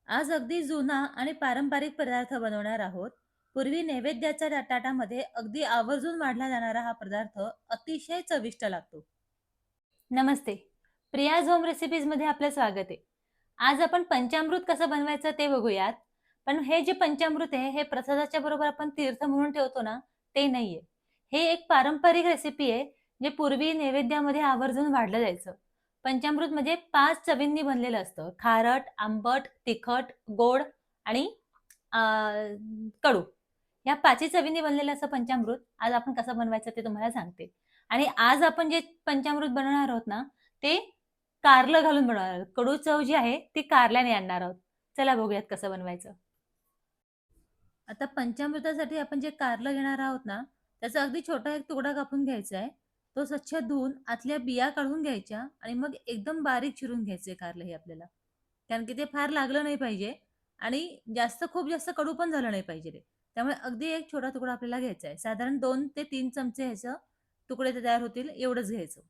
आज अगदी जुना आणि पारंपरिक पदार्थ बनवणार आहोत. पूर्वी नैवेद्याच्या ताटामध्ये अगदी आवर्जून वाढला जाणारा हा पदार्थ अतिशय चविष्ट लागतो. नमस्ते. प्रियाज होम रेसिपीजमध्ये आपलं स्वागत आहे. आज आपण पंचामृत कसं बनवायचं ते बघूयात. पण हे जे पंचामृत आहे हे प्रसादाच्या बरोबर आपण तीर्थ म्हणून ठेवतो ना, ते नाहीये. हे एक पारंपरिक रेसिपी आहे, जे पूर्वी नैवेद्यामध्ये आवर्जून वाढलं जायचं. पंचामृत म्हणजे 5 चवींनी बनलेलं असतं. खारट, आंबट, तिखट, गोड आणि अ, कडू. या 5ही चवींनी बनलेलं असं पंचामृत आज आपण कसं बनवायचं ते तुम्हाला सांगते. आणि आज आपण जे पंचामृत बनवणार आहोत ना, ते कारलं घालून बनवणार आहोत. कडू चव जी आहे ती कारल्याने आणणार आहोत. चला बघूयात कसं बनवायचं. आता पंचामृतासाठी आपण जे कारलं घेणार आहोत ना, त्याचा अगदी छोटा एक तुकडा कापून घ्यायचा आहे. तो स्वच्छ धुवून आतल्या बिया काढून घ्यायच्या आणि मग एकदम बारीक चिरून घ्यायचे कारलं हे आपल्याला. कारण की ते फार लागलं नाही पाहिजे आणि खूप जास्त कडू पण झालं नाही पाहिजे ते. त्यामुळे अगदी एक छोटा तुकडा आपल्याला घ्यायचा आहे. साधारण 2 ते 3 चमचे ह्याचं तुकडे ते तयार होतील एवढंच घ्यायचं.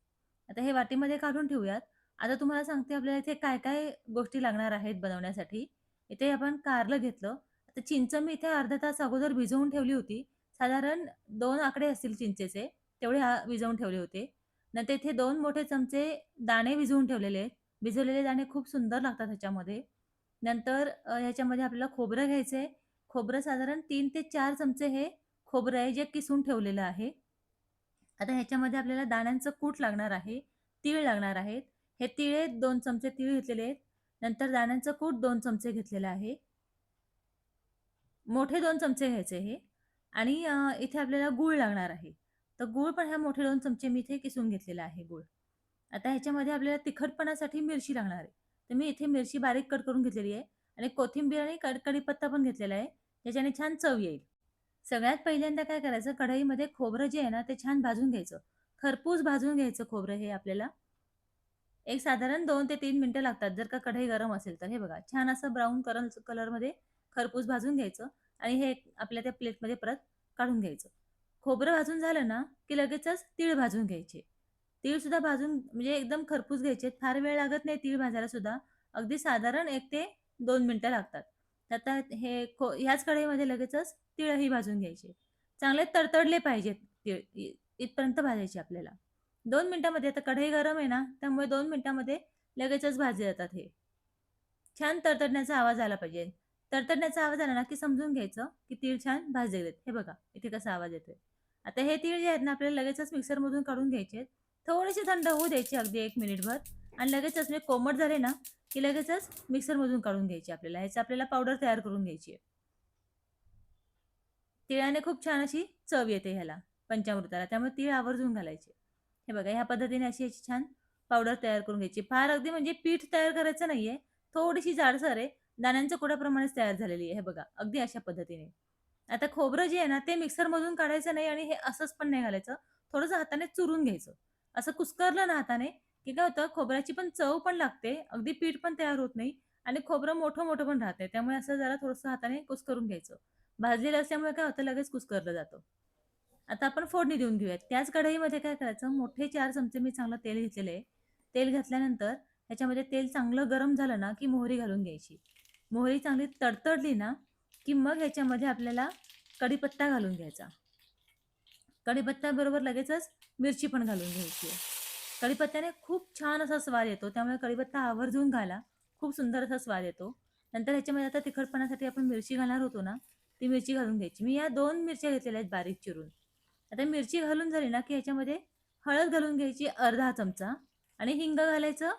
आता हे वाटीमध्ये काढून ठेवूयात. आता तुम्हाला सांगते आपल्याला इथे काय-काय गोष्टी लागणार आहेत बनवण्यासाठी. इथे आपण कारलं घेतलं. आता चिंच मी इथे अर्धा तास अगोदर भिजवून ठेवली होती. साधारण 2 आकडे असतील चिंचेचे, तेवढे भिजवून ठेवले होते. नंतर इथे 2 मोठे चमचे दाणे भिजवून ठेवलेले आहेत. भिजवलेले दाणे खूप सुंदर लागतात ह्याच्यामध्ये. नंतर ह्याच्यामध्ये आपल्याला खोबरं घ्यायचं आहे. खोबरं साधारण 3 ते 4 चमचे हे खोबरं आहे, जे किसून ठेवलेलं आहे. आता ह्याच्यामध्ये आपल्याला दाण्यांचं कूट लागणार आहे, तीळ लागणार आहेत. हे तीळ 2 चमचे तीळ घेतलेले आहेत. नंतर दाण्यांचं कूट 2 चमचे घेतलेलं आहे. मोठे 2 चमचे घ्यायचे हे आणि इथे आपल्याला गूळ लागणार आहे. तर गूळ पण ह्या मोठे 2 चमचे मी इथे किसून घेतलेला आहे गूळ. आता ह्याच्यामध्ये आपल्याला तिखटपणासाठी मिरची लागणार आहे. तर मी इथे मिरची बारीक कट करून घेतलेली आहे आणि कोथिंबीर आणि कढीपत्ता पण घेतलेला आहे. त्याच्याने छान चव येईल. सगळ्यात पहिल्यांदा काय करायचं कढईमध्ये खोबरं जे आहे ना, ते छान भाजून घ्यायचं. खरपूस भाजून घ्यायचं खोबरं हे आपल्याला. एक साधारण 2 ते 3 मिनिटं लागतात जर का कढई गरम असेल तर. हे बघा छान असं ब्राउन कलरमध्ये खरपूस भाजून घ्यायचं आणि हे आपल्या त्या प्लेटमध्ये परत काढून घ्यायचं. खोबरं भाजून झालं ना, की लगेचच तीळ भाजून घ्यायचे. तीळ सुद्धा भाजून म्हणजे एकदम खरपूस घ्यायचे. फार वेळ लागत नाही तीळ भाजायला सुद्धा. अगदी साधारण 1 ते 2 मिनिटं लागतात. तर आता ह्याच कढईमध्ये लगेचच तीळही भाजून घ्यायचे. चांगले तडतडले पाहिजेत तीळ इथपर्यंत भाजायचे आपल्याला. 2 मिनिटामध्ये आता कढई गरम आहे ना, त्यामुळे 2 मिनिटामध्ये लगेचच भाजले जातात हे. छान तडतडण्याचा आवाज आला पाहिजे. तडतडण्याचा आवाज आला ना, की समजून घ्यायचं, की तीळ छान भाजलेले आहेत. हे बघा, इथे कसा आवाज येतोय. आता हे तीळ जे आहेत ना, आपल्याला लगेचच मिक्सरमधून काढून घ्यायचे आहेत. थोडेसे थंड होऊ द्यायचे अगदी 1 मिनिटभर आणि लगेचच म्हणजे कोमट झाले ना, की लगेचच मिक्सरमधून काढून घ्यायचे आपल्याला. ह्याची आपल्याला पावडर तयार करून घ्यायची आहे. तिळाने खूप छान अशी चव येते ह्याला पंचामृताला. त्यामुळे तीळ आवर्जून घालायचे. हे बघा ह्या पद्धतीने अशी याची छान पावडर तयार करून घ्यायची. फार अगदी म्हणजे पीठ तयार करायचं नाहीये. थोडीशी जाडसर आहे. दाण्यांच्या कुडाप्रमाणेच तयार झालेली आहे. हे बघा अगदी अशा पद्धतीने. आता खोबरं जे आहे ना, ते मिक्सरमधून काढायचं नाही आणि हे असंच पण नाही घालायचं. थोडंसं हाताने चुरून घ्यायचं. असं कुस्करलं ना हाताने, की काय होतं खोबऱ्याची पण चव पण लागते. अगदी पीठ पण तयार होत नाही आणि खोबरं मोठं-मोठं पण राहतंय. त्यामुळे असं जरा थोडंसं हाताने कुस्करून घ्यायचं. भाजलेलं असल्यामुळे काय होतं लगेच कुस्करलं जातं. आता आपण फोडणी देऊन घेऊयात. त्याच कढईमध्ये काय करायचं मोठे 4 चमचे मी चांगलं तेल घेतलेलं आहे. तेल घातल्यानंतर ह्याच्यामध्ये तेल चांगलं गरम झालं ना, की मोहरी घालून घ्यायची. मोहरी चांगली तडतडली ना, की मग ह्याच्यामध्ये आपल्याला कढीपत्ता घालून घ्यायचा. कढीपत्त्याबरोबर लगेचच मिरची पण घालून घ्यायची आहे. कढीपत्त्याने खूप छान असा स्वाद येतो. त्यामुळे कढीपत्ता आवर्जून घाला. खूप सुंदर असा स्वाद येतो. नंतर ह्याच्यामध्ये आता तिखटपणासाठी आपण मिरची घालणार होतो ना, ती मिरची घालून घ्यायची. मी या 2 मिरच्या घेतलेल्या आहेत बारीक चिरून. आता मिरची घालून झाली ना, की ह्याच्यामध्ये हळद घालून घ्यायची अर्धा चमचा आणि हिंग घालायचं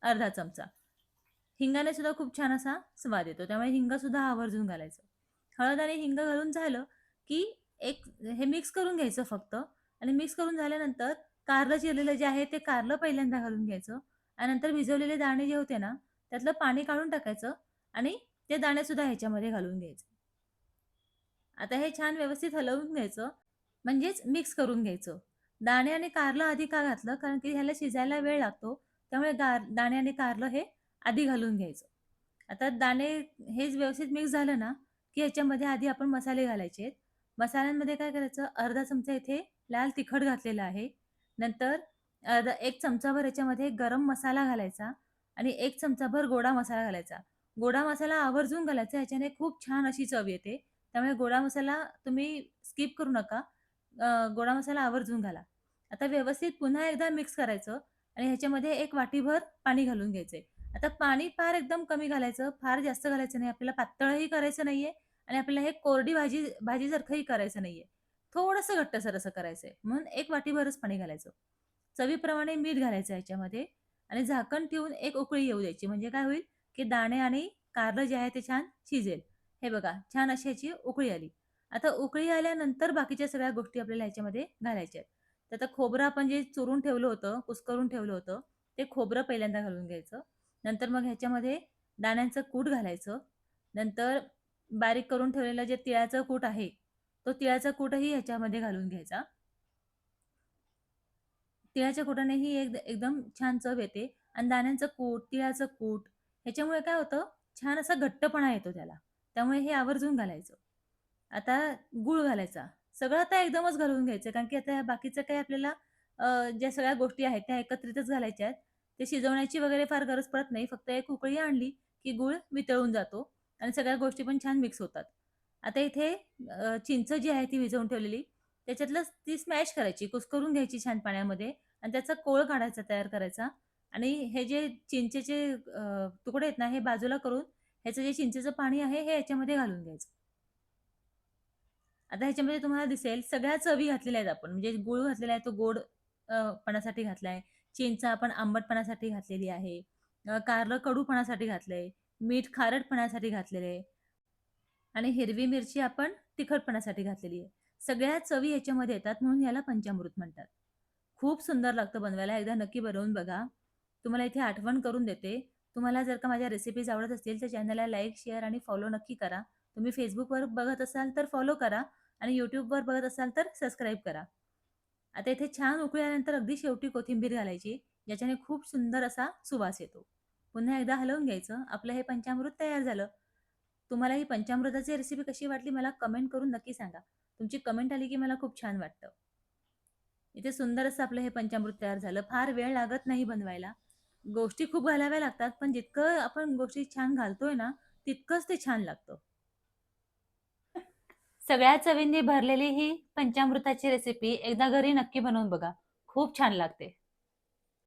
अर्धा चमचा. हिंगाने सुद्धा खूप छान असा स्वाद येतो. त्यामुळे हिंग सुद्धा आवर्जून घालायचं. हळद आणि हिंग घालून झालं, की एक हे मिक्स करून घ्यायचं फक्त आणि मिक्स करून झाल्यानंतर कारलं चिरलेलं जे आहे ते कारलं पहिल्यांदा घालून घ्यायचं आणि नंतर भिजवलेले दाणे जे होते ना, त्यातलं पाणी काढून टाकायचं आणि ते दाणे सुद्धा ह्याच्यामध्ये घालून घ्यायचे. आता हे छान व्यवस्थित हलवून घ्यायचं, म्हणजेच मिक्स करून घ्यायचं. दाणे आणि कारलं आधी का घातलं? कारण की ह्याला शिजायला वेळ लागतो. त्यामुळे दाणे आणि कारलं हे आधी घालून घ्यायचं. आता दाणे हे व्यवस्थित मिक्स झालं ना, की ह्याच्यामध्ये आधी आपण मसाले घालायचे आहेत. मसाल्यांमध्ये काय करायचं, अर्धा चमचा इथे लाल तिखट घातलेलं आहे. नंतर 1 चमचाभर ह्याच्यामध्ये गरम मसाला घालायचा आणि 1 चमचाभर गोडा मसाला घालायचा. गोडा मसाला आवर्जून घालायचा. ह्याच्याने खूप छान अशी चव येते. त्यामुळे गोडा मसाला तुम्ही स्किप करू नका. गोडा मसाला आवर्जून घाला. आता व्यवस्थित पुन्हा एकदा मिक्स करायचं आणि ह्याच्यामध्ये 1 वाटीभर पाणी घालून घ्यायचंय. आता पाणी फार एकदम कमी घालायचं, फार जास्त घालायचं नाही. आपल्याला पातळही करायचं नाहीये आणि आपल्याला हे कोरडी भाजीसारखंही करायचं नाहीये. थोडंसं घट्टसर असं करायचंय. म्हणून 1 वाटीभरच पाणी घालायचं. चवीप्रमाणे मीठ घालायचं ह्याच्यामध्ये आणि झाकण ठेवून एक उकळी येऊ द्यायची. म्हणजे काय होईल, की दाणे आणि कारलं जे आहे ते छान शिजेल. हे बघा, छान अशी ह्याची उकळी आली. आता उकळी आल्यानंतर बाकीच्या सगळ्या गोष्टी आपल्याला ह्याच्यामध्ये घालायच्या आहेत. तर आता खोबरं आपण जे चुरून ठेवलं होतं, कुस्करून ठेवलं होतं, ते खोबरं पहिल्यांदा घालून घ्यायचं. नंतर मग ह्याच्यामध्ये दाण्यांचं कूट घालायचं. नंतर बारीक करून ठेवलेलं जे तिळाचं कूट आहे, तो तिळाचा कूटही ह्याच्यामध्ये घालून घ्यायचा. तिळाच्या कुटानेही एकदम छान चव येते आणि दाण्यांचं कूट, तिळाचं कूट ह्याच्यामुळे काय होतं, छान असा घट्टपणा येतो त्याला. त्यामुळे हे आवर्जून घालायचं. आता गूळ घालायचा. सगळं आता एकदमच घालून घ्यायचं कारण की आता ह्या बाकीचं काही आपल्याला ज्या सगळ्या गोष्टी आहेत त्या एकत्रितच घालायच्या आहेत. ते शिजवण्याची वगैरे फार गरज पडत नाही. फक्त एक उकळी आणली की गूळ वितळून जातो आणि सगळ्या गोष्टी पण छान मिक्स होतात. आता इथे चिंच जी आहे ती भिजवून ठेवलेली, त्याच्यातलं ती स्मॅश करायची, कुस्करून घ्यायची छान पाण्यामध्ये आणि त्याचा कोळ काढायचा, तयार करायचा आणि हे जे चिंचेचे तुकडे आहेत ना, हे बाजूला करून ह्याचं जे चिंचेचं पाणी आहे, हे याच्यामध्ये घालून द्यायचं. आता ह्याच्यामध्ये तुम्हाला दिसेल सगळ्या चवी घातलेल्या आहेत आपण. म्हणजे गूळ घातलेला आहे तो गोड पणासाठी घातलाय. चिंच आपण आंबटपणासाठी घातलेली आहे. कारलं कडूपणासाठी घातलंय. मीठ खारटपणासाठी घातलेलं आहे आणि हिरवी मिरची आपण तिखटपणासाठी घातलेली आहे. सगळ्या चवी ह्याच्यामध्ये येतात म्हणून याला पंचामृत म्हणतात. खूप सुंदर लागतं बनवायला. एकदा नक्की बनवून बघा. तुम्हाला इथे आठवण करून देते. तुम्हाला जर का माझ्या रेसिपीज आवडत असतील तर चॅनलला लाईक, शेअर आणि फॉलो नक्की करा. तुम्ही Facebookवर बघत असाल तर फॉलो करा आणि YouTubeवर बघत असाल तर सबस्क्राईब करा. आता इथे छान उकळी आल्यानंतर अगदी शेवटी कोथिंबीर घालायची, ज्याच्याने खूप सुंदर असा सुवास येतो. पुन्हा एकदा हलवून घ्यायचं. आपलं हे पंचामृत तयार झालं. तुम्हाला ही पंचामृताची रेसिपी कशी वाटली मला कमेंट करून नक्की सांगा. तुमची कमेंट आली की मला खूप छान वाटतं. इथे सुंदर असं आपलं हे पंचामृत तयार झालं. फार वेळ लागत नाही बनवायला. गोष्टी खूप घालाव्या लागतात, पण जितकं आपण गोष्टी छान घालतोय ना, तितकंच ते छान लागतं. सगळ्या चवींनी भरलेली ही पंचामृताची रेसिपी एकदा घरी नक्की बनवून बघा. खूप छान लागते.